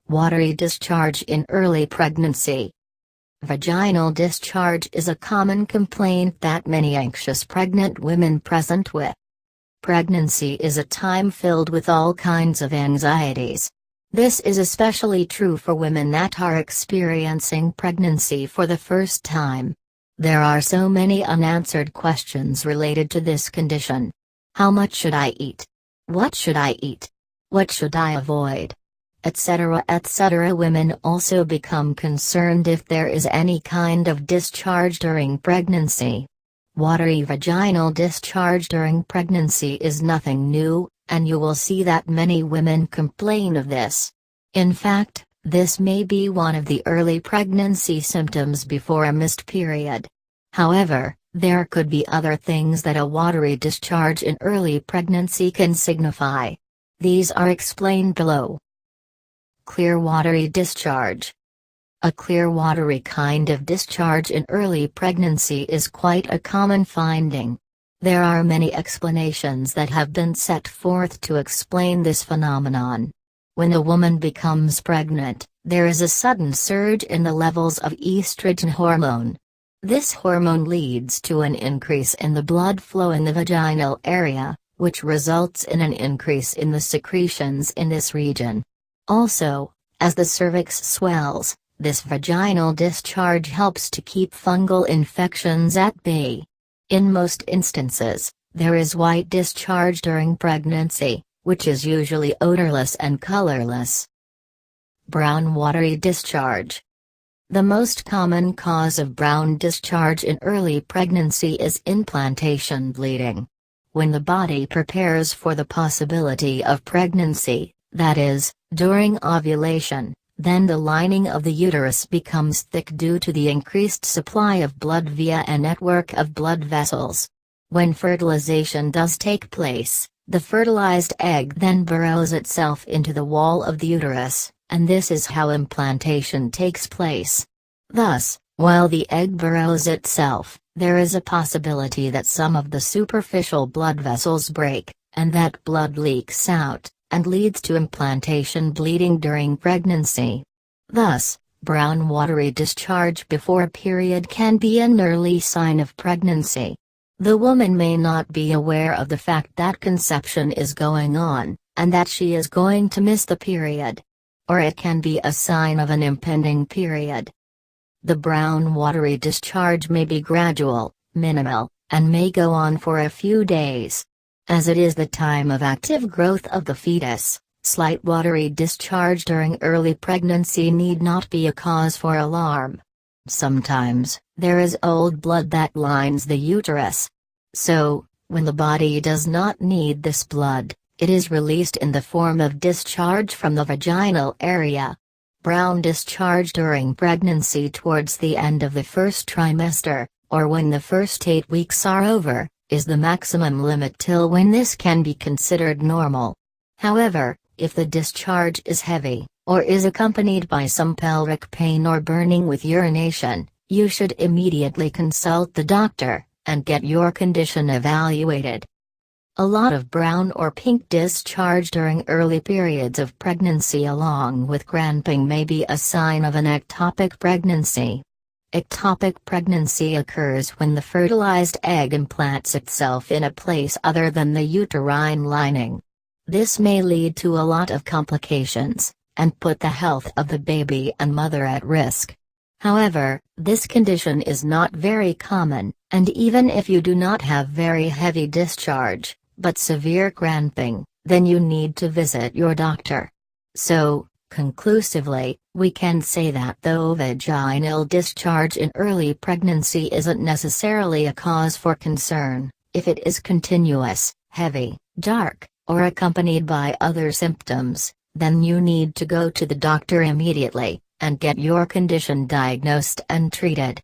Watery discharge in early pregnancy. Vaginal discharge is a common complaint that many anxious pregnant women present with. Pregnancy is a time filled with all kinds of anxieties. This is especially true for women that are experiencing pregnancy for the first time. There are so many unanswered questions related to this condition. How much should I eat? What should I eat? What should I avoid? Etc. etc. Women also become concerned if there is any kind of discharge during pregnancy. Watery vaginal discharge during pregnancy is nothing new, and you will see that many women complain of this. In fact, this may be one of the early pregnancy symptoms before a missed period. However, there could be other things that a watery discharge in early pregnancy can signify. These are explained below. Clear watery discharge. A clear watery kind of discharge in early pregnancy is quite a common finding. There are many explanations that have been set forth to explain this phenomenon. When a woman becomes pregnant, there is a sudden surge in the levels of estrogen hormone. This hormone leads to an increase in the blood flow in the vaginal area, which results in an increase in the secretions in this region. Also, as the cervix swells, this vaginal discharge helps to keep fungal infections at bay. In most instances, there is white discharge during pregnancy, which is usually odorless and colorless. Brown watery discharge. The most common cause of brown discharge in early pregnancy is implantation bleeding. When the body prepares for the possibility of pregnancy, that is, during ovulation, then the lining of the uterus becomes thick due to the increased supply of blood via a network of blood vessels. When fertilization does take place, the fertilized egg then burrows itself into the wall of the uterus, and this is how implantation takes place. Thus, while the egg burrows itself, there is a possibility that some of the superficial blood vessels break, and that blood leaks out, and leads to implantation bleeding during pregnancy. Thus, brown watery discharge before a period can be an early sign of pregnancy. The woman may not be aware of the fact that conception is going on, and that she is going to miss the period. Or it can be a sign of an impending period. The brown watery discharge may be gradual, minimal, and may go on for a few days. As it is the time of active growth of the fetus, slight watery discharge during early pregnancy need not be a cause for alarm. Sometimes, there is old blood that lines the uterus. So, when the body does not need this blood, it is released in the form of discharge from the vaginal area. Brown discharge during pregnancy towards the end of the first trimester, or when the first 8 weeks are over, is the maximum limit till when this can be considered normal. However, if the discharge is heavy, or is accompanied by some pelvic pain or burning with urination, you should immediately consult the doctor, and get your condition evaluated. A lot of brown or pink discharge during early periods of pregnancy along with cramping may be a sign of an ectopic pregnancy. Ectopic pregnancy occurs when the fertilized egg implants itself in a place other than the uterine lining. This may lead to a lot of complications, and put the health of the baby and mother at risk. However, this condition is not very common, and even if you do not have very heavy discharge, but severe cramping, then you need to visit your doctor. So, conclusively, we can say that though vaginal discharge in early pregnancy isn't necessarily a cause for concern, if it is continuous, heavy, dark, or accompanied by other symptoms, then you need to go to the doctor immediately, and get your condition diagnosed and treated.